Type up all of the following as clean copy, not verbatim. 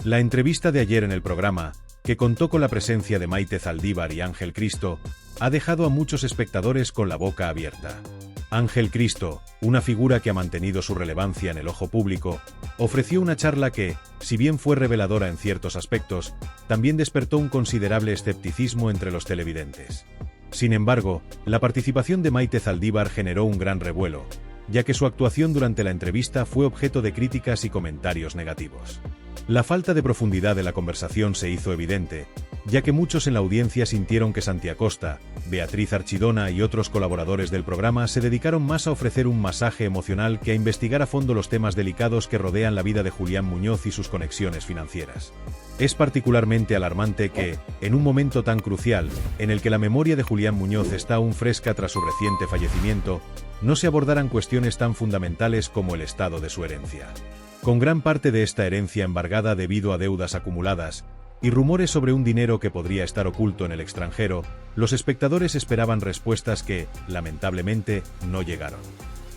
La entrevista de ayer en el programa, que contó con la presencia de Maite Zaldívar y Ángel Cristo, ha dejado a muchos espectadores con la boca abierta. Ángel Cristo, una figura que ha mantenido su relevancia en el ojo público, ofreció una charla que, si bien fue reveladora en ciertos aspectos, también despertó un considerable escepticismo entre los televidentes. Sin embargo, la participación de Maite Zaldívar generó un gran revuelo, ya que su actuación durante la entrevista fue objeto de críticas y comentarios negativos. La falta de profundidad de la conversación se hizo evidente, ya que muchos en la audiencia sintieron que Santi Acosta, Beatriz Archidona y otros colaboradores del programa se dedicaron más a ofrecer un masaje emocional que a investigar a fondo los temas delicados que rodean la vida de Julián Muñoz y sus conexiones financieras. Es particularmente alarmante que, en un momento tan crucial, en el que la memoria de Julián Muñoz está aún fresca tras su reciente fallecimiento, no se abordaran cuestiones tan fundamentales como el estado de su herencia. Con gran parte de esta herencia embargada debido a deudas acumuladas, y rumores sobre un dinero que podría estar oculto en el extranjero, los espectadores esperaban respuestas que, lamentablemente, no llegaron.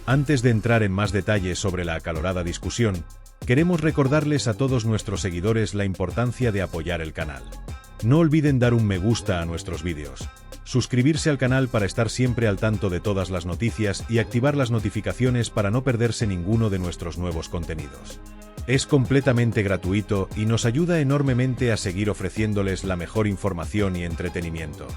Antes de entrar en más detalles sobre la acalorada discusión, queremos recordarles a todos nuestros seguidores la importancia de apoyar el canal. No olviden dar un me gusta a nuestros vídeos, suscribirse al canal para estar siempre al tanto de todas las noticias y activar las notificaciones para no perderse ninguno de nuestros nuevos contenidos. Es completamente gratuito y nos ayuda enormemente a seguir ofreciéndoles la mejor información y entretenimiento.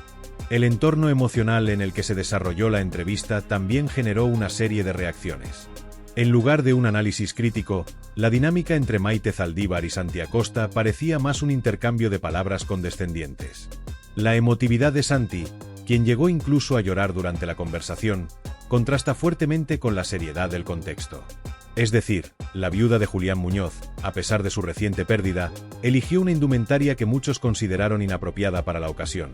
El entorno emocional en el que se desarrolló la entrevista también generó una serie de reacciones. En lugar de un análisis crítico, la dinámica entre Maite Zaldívar y Santi Acosta parecía más un intercambio de palabras condescendientes. La emotividad de Santi, quien llegó incluso a llorar durante la conversación, contrasta fuertemente con la seriedad del contexto. Es decir, la viuda de Julián Muñoz, a pesar de su reciente pérdida, eligió una indumentaria que muchos consideraron inapropiada para la ocasión.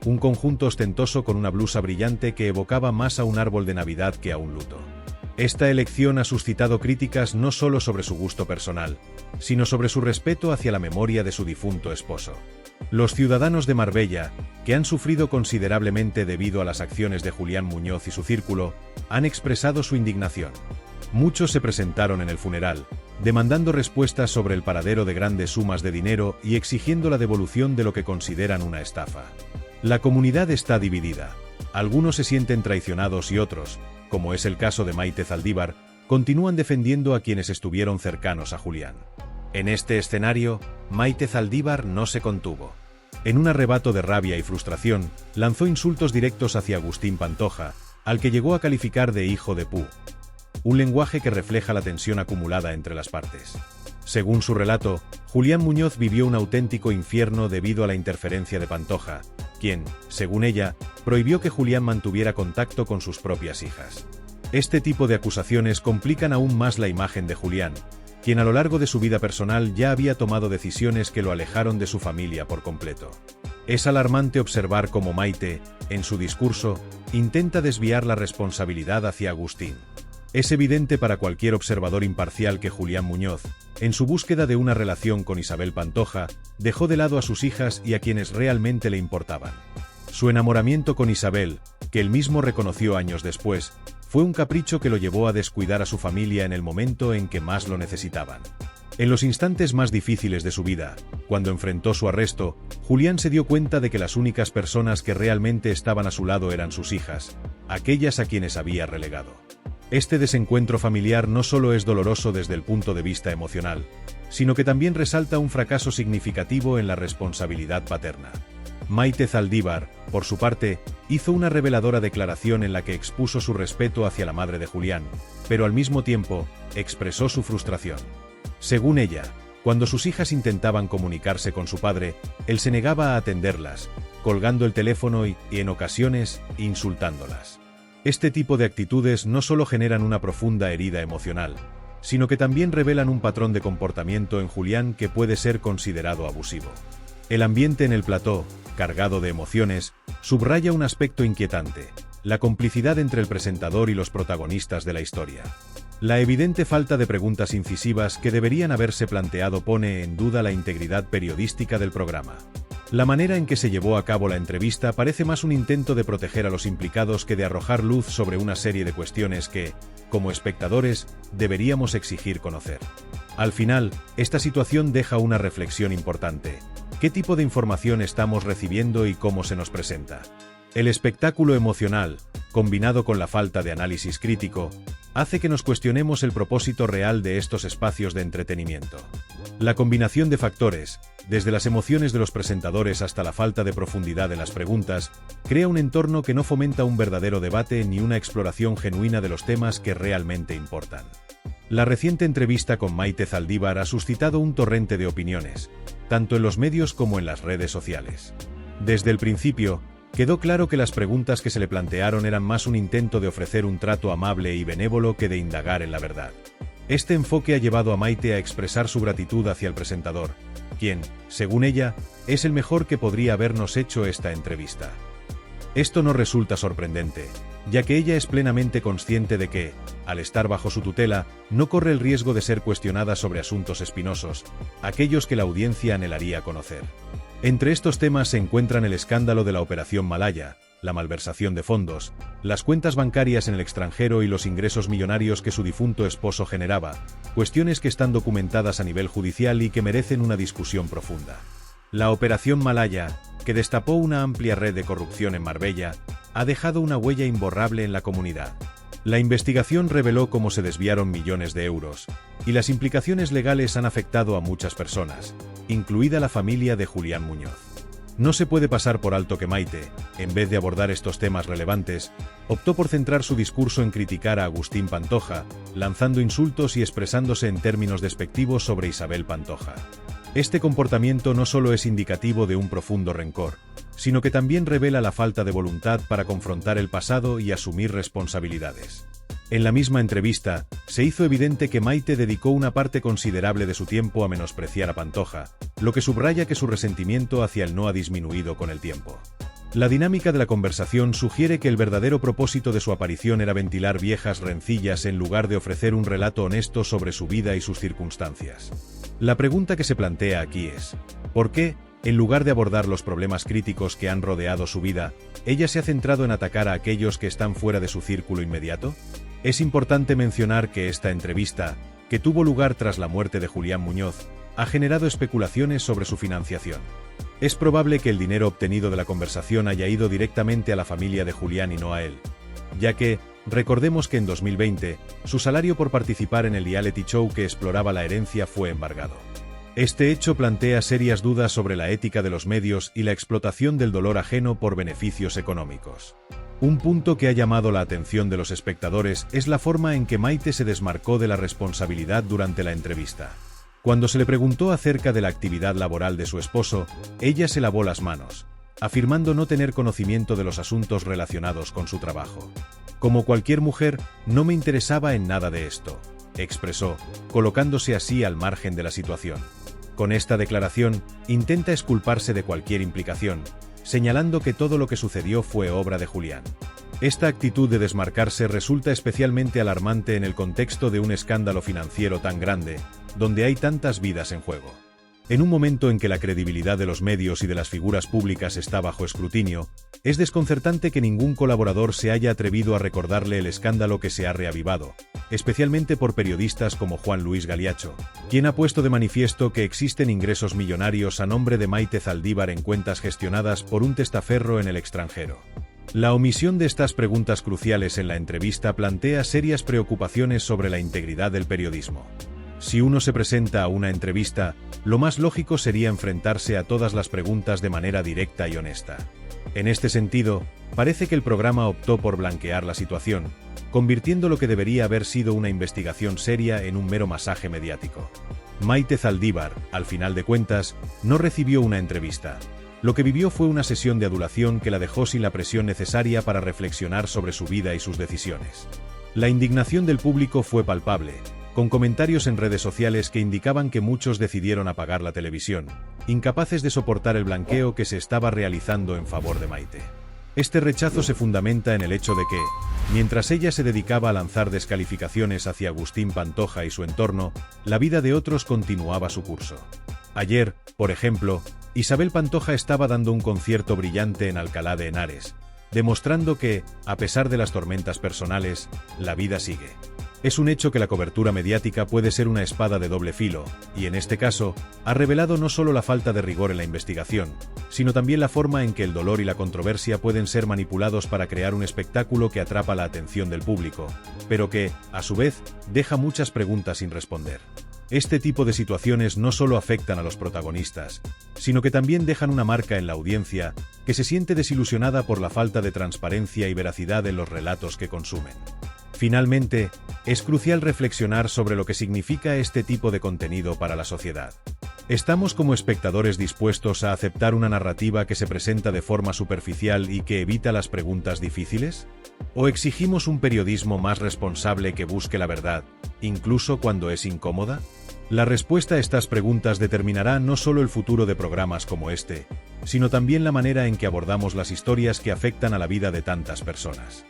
Un conjunto ostentoso con una blusa brillante que evocaba más a un árbol de Navidad que a un luto. Esta elección ha suscitado críticas no solo sobre su gusto personal, sino sobre su respeto hacia la memoria de su difunto esposo. Los ciudadanos de Marbella, que han sufrido considerablemente debido a las acciones de Julián Muñoz y su círculo, han expresado su indignación. Muchos se presentaron en el funeral, demandando respuestas sobre el paradero de grandes sumas de dinero y exigiendo la devolución de lo que consideran una estafa. La comunidad está dividida. Algunos se sienten traicionados y otros, como es el caso de Maite Zaldívar, continúan defendiendo a quienes estuvieron cercanos a Julián. En este escenario, Maite Zaldívar no se contuvo. En un arrebato de rabia y frustración, lanzó insultos directos hacia Agustín Pantoja, al que llegó a calificar de hijo de pu. Un lenguaje que refleja la tensión acumulada entre las partes. Según su relato, Julián Muñoz vivió un auténtico infierno debido a la interferencia de Pantoja, quien, según ella, prohibió que Julián mantuviera contacto con sus propias hijas. Este tipo de acusaciones complican aún más la imagen de Julián, quien a lo largo de su vida personal ya había tomado decisiones que lo alejaron de su familia por completo. Es alarmante observar cómo Maite, en su discurso, intenta desviar la responsabilidad hacia Agustín. Es evidente para cualquier observador imparcial que Julián Muñoz, en su búsqueda de una relación con Isabel Pantoja, dejó de lado a sus hijas y a quienes realmente le importaban. Su enamoramiento con Isabel, que él mismo reconoció años después, fue un capricho que lo llevó a descuidar a su familia en el momento en que más lo necesitaban. En los instantes más difíciles de su vida, cuando enfrentó su arresto, Julián se dio cuenta de que las únicas personas que realmente estaban a su lado eran sus hijas, aquellas a quienes había relegado. Este desencuentro familiar no solo es doloroso desde el punto de vista emocional, sino que también resalta un fracaso significativo en la responsabilidad paterna. Maite Zaldívar, por su parte, hizo una reveladora declaración en la que expuso su respeto hacia la madre de Julián, pero al mismo tiempo, expresó su frustración. Según ella, cuando sus hijas intentaban comunicarse con su padre, él se negaba a atenderlas, colgando el teléfono y, en ocasiones, insultándolas. Este tipo de actitudes no solo generan una profunda herida emocional, sino que también revelan un patrón de comportamiento en Julián que puede ser considerado abusivo. El ambiente en el plató, cargado de emociones, subraya un aspecto inquietante: la complicidad entre el presentador y los protagonistas de la historia. La evidente falta de preguntas incisivas que deberían haberse planteado pone en duda la integridad periodística del programa. La manera en que se llevó a cabo la entrevista parece más un intento de proteger a los implicados que de arrojar luz sobre una serie de cuestiones que, como espectadores, deberíamos exigir conocer. Al final, esta situación deja una reflexión importante. ¿Qué tipo de información estamos recibiendo y cómo se nos presenta? El espectáculo emocional, combinado con la falta de análisis crítico, hace que nos cuestionemos el propósito real de estos espacios de entretenimiento. La combinación de factores, desde las emociones de los presentadores hasta la falta de profundidad en las preguntas, crea un entorno que no fomenta un verdadero debate ni una exploración genuina de los temas que realmente importan. La reciente entrevista con Maite Zaldívar ha suscitado un torrente de opiniones, tanto en los medios como en las redes sociales. Desde el principio, quedó claro que las preguntas que se le plantearon eran más un intento de ofrecer un trato amable y benévolo que de indagar en la verdad. Este enfoque ha llevado a Maite a expresar su gratitud hacia el presentador, quien, según ella, es el mejor que podría habernos hecho esta entrevista. Esto no resulta sorprendente, ya que ella es plenamente consciente de que, al estar bajo su tutela, no corre el riesgo de ser cuestionada sobre asuntos espinosos, aquellos que la audiencia anhelaría conocer. Entre estos temas se encuentran el escándalo de la Operación Malaya, la malversación de fondos, las cuentas bancarias en el extranjero y los ingresos millonarios que su difunto esposo generaba, cuestiones que están documentadas a nivel judicial y que merecen una discusión profunda. La Operación Malaya, que destapó una amplia red de corrupción en Marbella, ha dejado una huella imborrable en la comunidad. La investigación reveló cómo se desviaron millones de euros, y las implicaciones legales han afectado a muchas personas, incluida la familia de Julián Muñoz. No se puede pasar por alto que Maite, en vez de abordar estos temas relevantes, optó por centrar su discurso en criticar a Agustín Pantoja, lanzando insultos y expresándose en términos despectivos sobre Isabel Pantoja. Este comportamiento no solo es indicativo de un profundo rencor, sino que también revela la falta de voluntad para confrontar el pasado y asumir responsabilidades. En la misma entrevista, se hizo evidente que Maite dedicó una parte considerable de su tiempo a menospreciar a Pantoja, lo que subraya que su resentimiento hacia él no ha disminuido con el tiempo. La dinámica de la conversación sugiere que el verdadero propósito de su aparición era ventilar viejas rencillas en lugar de ofrecer un relato honesto sobre su vida y sus circunstancias. La pregunta que se plantea aquí es, ¿por qué, en lugar de abordar los problemas críticos que han rodeado su vida, ella se ha centrado en atacar a aquellos que están fuera de su círculo inmediato? Es importante mencionar que esta entrevista, que tuvo lugar tras la muerte de Julián Muñoz, ha generado especulaciones sobre su financiación. Es probable que el dinero obtenido de la conversación haya ido directamente a la familia de Julián y no a él, ya que, recordemos que en 2020, su salario por participar en el reality show que exploraba la herencia fue embargado. Este hecho plantea serias dudas sobre la ética de los medios y la explotación del dolor ajeno por beneficios económicos. Un punto que ha llamado la atención de los espectadores es la forma en que Maite se desmarcó de la responsabilidad durante la entrevista. Cuando se le preguntó acerca de la actividad laboral de su esposo, ella se lavó las manos, afirmando no tener conocimiento de los asuntos relacionados con su trabajo. Como cualquier mujer, no me interesaba en nada de esto, expresó, colocándose así al margen de la situación. Con esta declaración, intenta exculparse de cualquier implicación, señalando que todo lo que sucedió fue obra de Julián. Esta actitud de desmarcarse resulta especialmente alarmante en el contexto de un escándalo financiero tan grande, donde hay tantas vidas en juego. En un momento en que la credibilidad de los medios y de las figuras públicas está bajo escrutinio, es desconcertante que ningún colaborador se haya atrevido a recordarle el escándalo que se ha reavivado, especialmente por periodistas como Juan Luis Galiacho, quien ha puesto de manifiesto que existen ingresos millonarios a nombre de Maite Zaldívar en cuentas gestionadas por un testaferro en el extranjero. La omisión de estas preguntas cruciales en la entrevista plantea serias preocupaciones sobre la integridad del periodismo. Si uno se presenta a una entrevista, lo más lógico sería enfrentarse a todas las preguntas de manera directa y honesta. En este sentido, parece que el programa optó por blanquear la situación, convirtiendo lo que debería haber sido una investigación seria en un mero masaje mediático. Maite Zaldívar, al final de cuentas, no recibió una entrevista. Lo que vivió fue una sesión de adulación que la dejó sin la presión necesaria para reflexionar sobre su vida y sus decisiones. La indignación del público fue palpable, con comentarios en redes sociales que indicaban que muchos decidieron apagar la televisión, incapaces de soportar el blanqueo que se estaba realizando en favor de Maite. Este rechazo se fundamenta en el hecho de que, mientras ella se dedicaba a lanzar descalificaciones hacia Agustín Pantoja y su entorno, la vida de otros continuaba su curso. Ayer, por ejemplo, Isabel Pantoja estaba dando un concierto brillante en Alcalá de Henares, demostrando que, a pesar de las tormentas personales, la vida sigue. Es un hecho que la cobertura mediática puede ser una espada de doble filo, y en este caso, ha revelado no solo la falta de rigor en la investigación, sino también la forma en que el dolor y la controversia pueden ser manipulados para crear un espectáculo que atrapa la atención del público, pero que, a su vez, deja muchas preguntas sin responder. Este tipo de situaciones no solo afectan a los protagonistas, sino que también dejan una marca en la audiencia, que se siente desilusionada por la falta de transparencia y veracidad en los relatos que consumen. Finalmente, es crucial reflexionar sobre lo que significa este tipo de contenido para la sociedad. ¿Estamos como espectadores dispuestos a aceptar una narrativa que se presenta de forma superficial y que evita las preguntas difíciles? ¿O exigimos un periodismo más responsable que busque la verdad, incluso cuando es incómoda? La respuesta a estas preguntas determinará no solo el futuro de programas como este, sino también la manera en que abordamos las historias que afectan a la vida de tantas personas.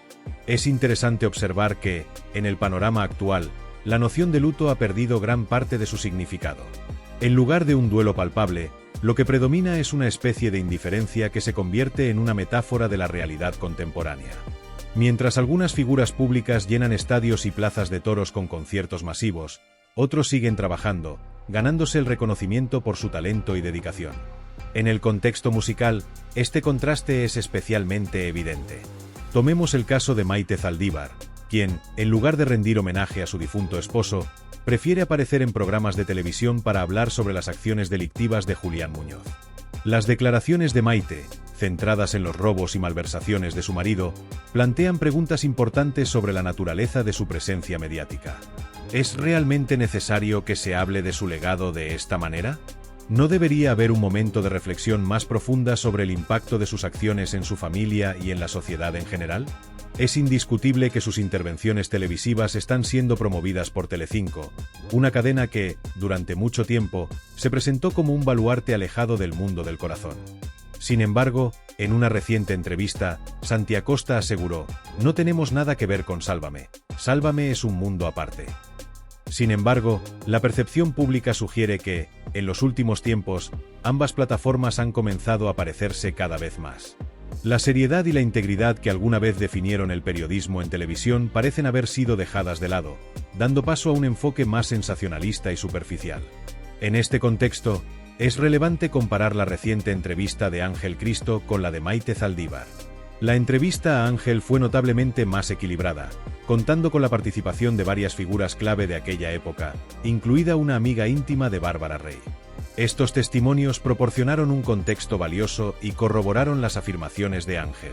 Es interesante observar que, en el panorama actual, la noción de luto ha perdido gran parte de su significado. En lugar de un duelo palpable, lo que predomina es una especie de indiferencia que se convierte en una metáfora de la realidad contemporánea. Mientras algunas figuras públicas llenan estadios y plazas de toros con conciertos masivos, otros siguen trabajando, ganándose el reconocimiento por su talento y dedicación. En el contexto musical, este contraste es especialmente evidente. Tomemos el caso de Maite Zaldívar, quien, en lugar de rendir homenaje a su difunto esposo, prefiere aparecer en programas de televisión para hablar sobre las acciones delictivas de Julián Muñoz. Las declaraciones de Maite, centradas en los robos y malversaciones de su marido, plantean preguntas importantes sobre la naturaleza de su presencia mediática. ¿Es realmente necesario que se hable de su legado de esta manera? ¿No debería haber un momento de reflexión más profunda sobre el impacto de sus acciones en su familia y en la sociedad en general? Es indiscutible que sus intervenciones televisivas están siendo promovidas por Telecinco, una cadena que, durante mucho tiempo, se presentó como un baluarte alejado del mundo del corazón. Sin embargo, en una reciente entrevista, Santi Acosta aseguró: "No tenemos nada que ver con Sálvame. Sálvame es un mundo aparte". Sin embargo, la percepción pública sugiere que, en los últimos tiempos, ambas plataformas han comenzado a parecerse cada vez más. La seriedad y la integridad que alguna vez definieron el periodismo en televisión parecen haber sido dejadas de lado, dando paso a un enfoque más sensacionalista y superficial. En este contexto, es relevante comparar la reciente entrevista de Ángel Cristo con la de Maite Zaldívar. La entrevista a Ángel fue notablemente más equilibrada, contando con la participación de varias figuras clave de aquella época, incluida una amiga íntima de Bárbara Rey. Estos testimonios proporcionaron un contexto valioso y corroboraron las afirmaciones de Ángel.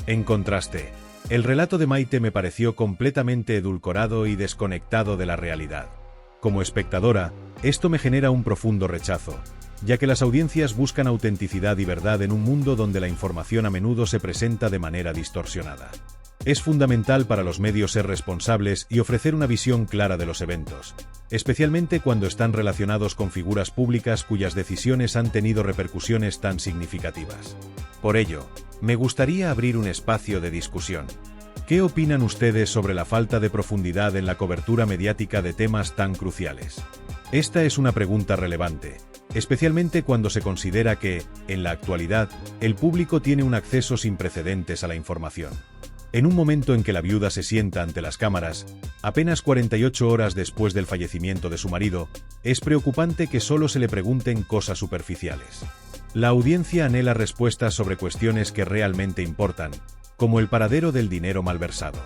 En contraste, el relato de Maite me pareció completamente edulcorado y desconectado de la realidad. Como espectadora, esto me genera un profundo rechazo, ya que las audiencias buscan autenticidad y verdad en un mundo donde la información a menudo se presenta de manera distorsionada. Es fundamental para los medios ser responsables y ofrecer una visión clara de los eventos, especialmente cuando están relacionados con figuras públicas cuyas decisiones han tenido repercusiones tan significativas. Por ello, me gustaría abrir un espacio de discusión. ¿Qué opinan ustedes sobre la falta de profundidad en la cobertura mediática de temas tan cruciales? Esta es una pregunta relevante, especialmente cuando se considera que, en la actualidad, el público tiene un acceso sin precedentes a la información. En un momento en que la viuda se sienta ante las cámaras, apenas 48 horas después del fallecimiento de su marido, es preocupante que solo se le pregunten cosas superficiales. La audiencia anhela respuestas sobre cuestiones que realmente importan, como el paradero del dinero malversado.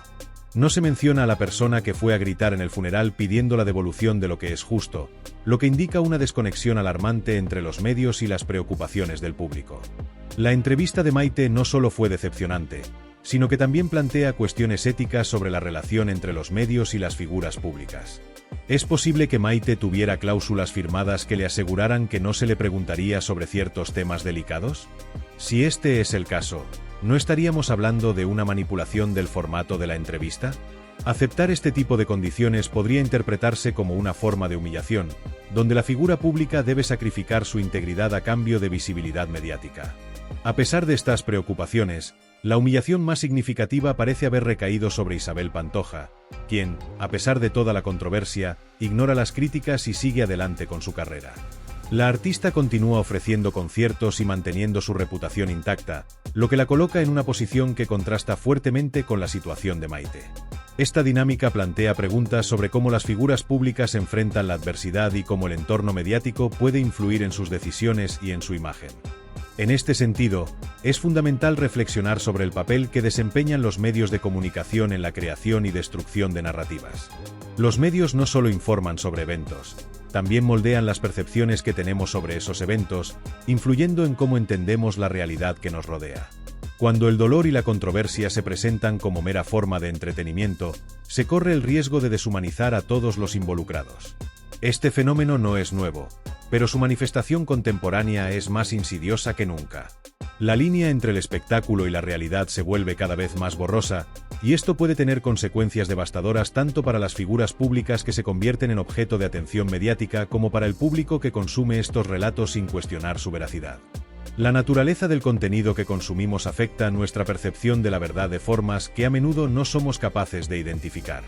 No se menciona a la persona que fue a gritar en el funeral pidiendo la devolución de lo que es justo, lo que indica una desconexión alarmante entre los medios y las preocupaciones del público. La entrevista de Maite no solo fue decepcionante, sino que también plantea cuestiones éticas sobre la relación entre los medios y las figuras públicas. ¿Es posible que Maite tuviera cláusulas firmadas que le aseguraran que no se le preguntaría sobre ciertos temas delicados? Si este es el caso, ¿no estaríamos hablando de una manipulación del formato de la entrevista? Aceptar este tipo de condiciones podría interpretarse como una forma de humillación, donde la figura pública debe sacrificar su integridad a cambio de visibilidad mediática. A pesar de estas preocupaciones, la humillación más significativa parece haber recaído sobre Isabel Pantoja, quien, a pesar de toda la controversia, ignora las críticas y sigue adelante con su carrera. La artista continúa ofreciendo conciertos y manteniendo su reputación intacta, lo que la coloca en una posición que contrasta fuertemente con la situación de Maite. Esta dinámica plantea preguntas sobre cómo las figuras públicas enfrentan la adversidad y cómo el entorno mediático puede influir en sus decisiones y en su imagen. En este sentido, es fundamental reflexionar sobre el papel que desempeñan los medios de comunicación en la creación y destrucción de narrativas. Los medios no solo informan sobre eventos, también moldean las percepciones que tenemos sobre esos eventos, influyendo en cómo entendemos la realidad que nos rodea. Cuando el dolor y la controversia se presentan como mera forma de entretenimiento, se corre el riesgo de deshumanizar a todos los involucrados. Este fenómeno no es nuevo, pero su manifestación contemporánea es más insidiosa que nunca. La línea entre el espectáculo y la realidad se vuelve cada vez más borrosa, y esto puede tener consecuencias devastadoras tanto para las figuras públicas que se convierten en objeto de atención mediática como para el público que consume estos relatos sin cuestionar su veracidad. La naturaleza del contenido que consumimos afecta nuestra percepción de la verdad de formas que a menudo no somos capaces de identificar.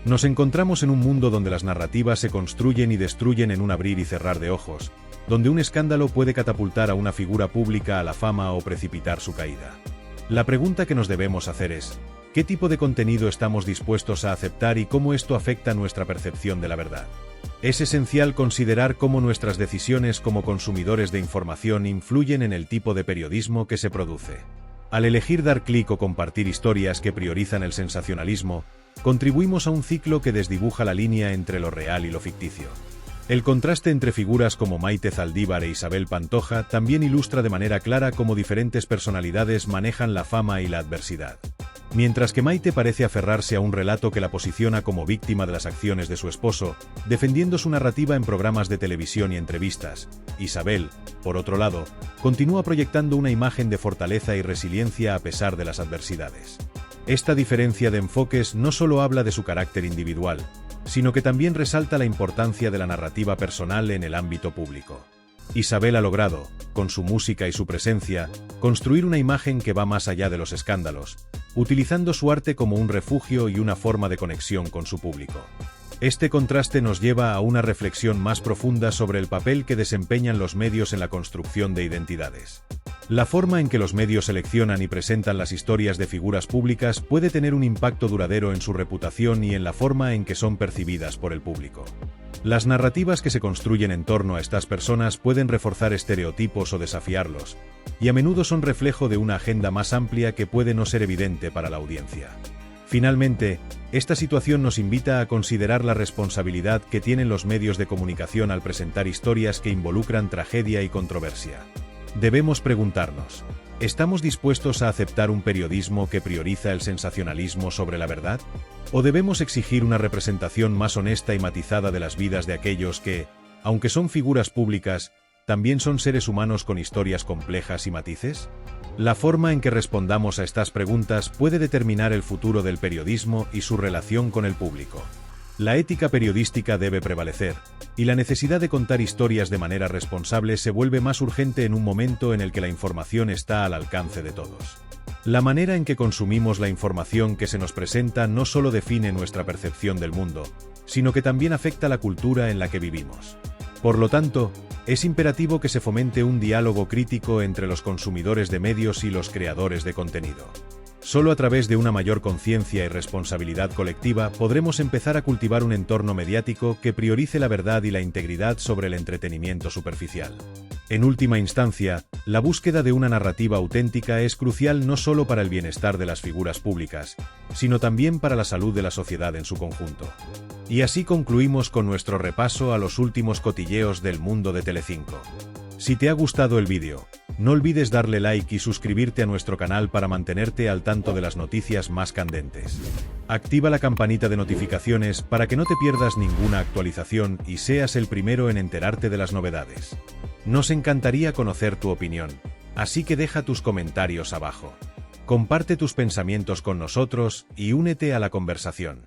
Nos encontramos en un mundo donde las narrativas se construyen y destruyen en un abrir y cerrar de ojos, donde un escándalo puede catapultar a una figura pública a la fama o precipitar su caída. La pregunta que nos debemos hacer es, ¿qué tipo de contenido estamos dispuestos a aceptar y cómo esto afecta nuestra percepción de la verdad? Es esencial considerar cómo nuestras decisiones como consumidores de información influyen en el tipo de periodismo que se produce. Al elegir dar clic o compartir historias que priorizan el sensacionalismo, contribuimos a un ciclo que desdibuja la línea entre lo real y lo ficticio. El contraste entre figuras como Maite Zaldívar e Isabel Pantoja también ilustra de manera clara cómo diferentes personalidades manejan la fama y la adversidad. Mientras que Maite parece aferrarse a un relato que la posiciona como víctima de las acciones de su esposo, defendiendo su narrativa en programas de televisión y entrevistas, Isabel, por otro lado, continúa proyectando una imagen de fortaleza y resiliencia a pesar de las adversidades. Esta diferencia de enfoques no solo habla de su carácter individual, sino que también resalta la importancia de la narrativa personal en el ámbito público. Isabel ha logrado, con su música y su presencia, construir una imagen que va más allá de los escándalos, utilizando su arte como un refugio y una forma de conexión con su público. Este contraste nos lleva a una reflexión más profunda sobre el papel que desempeñan los medios en la construcción de identidades. La forma en que los medios seleccionan y presentan las historias de figuras públicas puede tener un impacto duradero en su reputación y en la forma en que son percibidas por el público. Las narrativas que se construyen en torno a estas personas pueden reforzar estereotipos o desafiarlos, y a menudo son reflejo de una agenda más amplia que puede no ser evidente para la audiencia. Finalmente, esta situación nos invita a considerar la responsabilidad que tienen los medios de comunicación al presentar historias que involucran tragedia y controversia. Debemos preguntarnos, ¿estamos dispuestos a aceptar un periodismo que prioriza el sensacionalismo sobre la verdad? ¿O debemos exigir una representación más honesta y matizada de las vidas de aquellos que, aunque son figuras públicas, también son seres humanos con historias complejas y matices? La forma en que respondamos a estas preguntas puede determinar el futuro del periodismo y su relación con el público. La ética periodística debe prevalecer, y la necesidad de contar historias de manera responsable se vuelve más urgente en un momento en el que la información está al alcance de todos. La manera en que consumimos la información que se nos presenta no solo define nuestra percepción del mundo, sino que también afecta la cultura en la que vivimos. Por lo tanto, es imperativo que se fomente un diálogo crítico entre los consumidores de medios y los creadores de contenido. Solo a través de una mayor conciencia y responsabilidad colectiva podremos empezar a cultivar un entorno mediático que priorice la verdad y la integridad sobre el entretenimiento superficial. En última instancia, la búsqueda de una narrativa auténtica es crucial no solo para el bienestar de las figuras públicas, sino también para la salud de la sociedad en su conjunto. Y así concluimos con nuestro repaso a los últimos cotilleos del mundo de Telecinco. Si te ha gustado el vídeo, no olvides darle like y suscribirte a nuestro canal para mantenerte al tanto de las noticias más candentes. Activa la campanita de notificaciones para que no te pierdas ninguna actualización y seas el primero en enterarte de las novedades. Nos encantaría conocer tu opinión, así que deja tus comentarios abajo. Comparte tus pensamientos con nosotros y únete a la conversación.